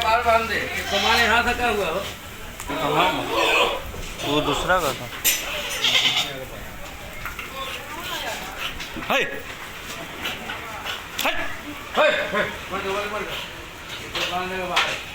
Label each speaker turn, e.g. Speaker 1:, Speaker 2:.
Speaker 1: बाहर बांध दे। तुम्हारे हाथ थका हुआ हो।
Speaker 2: वो दूसरा का था। हाय हाय
Speaker 1: मर दो बांधने के बाद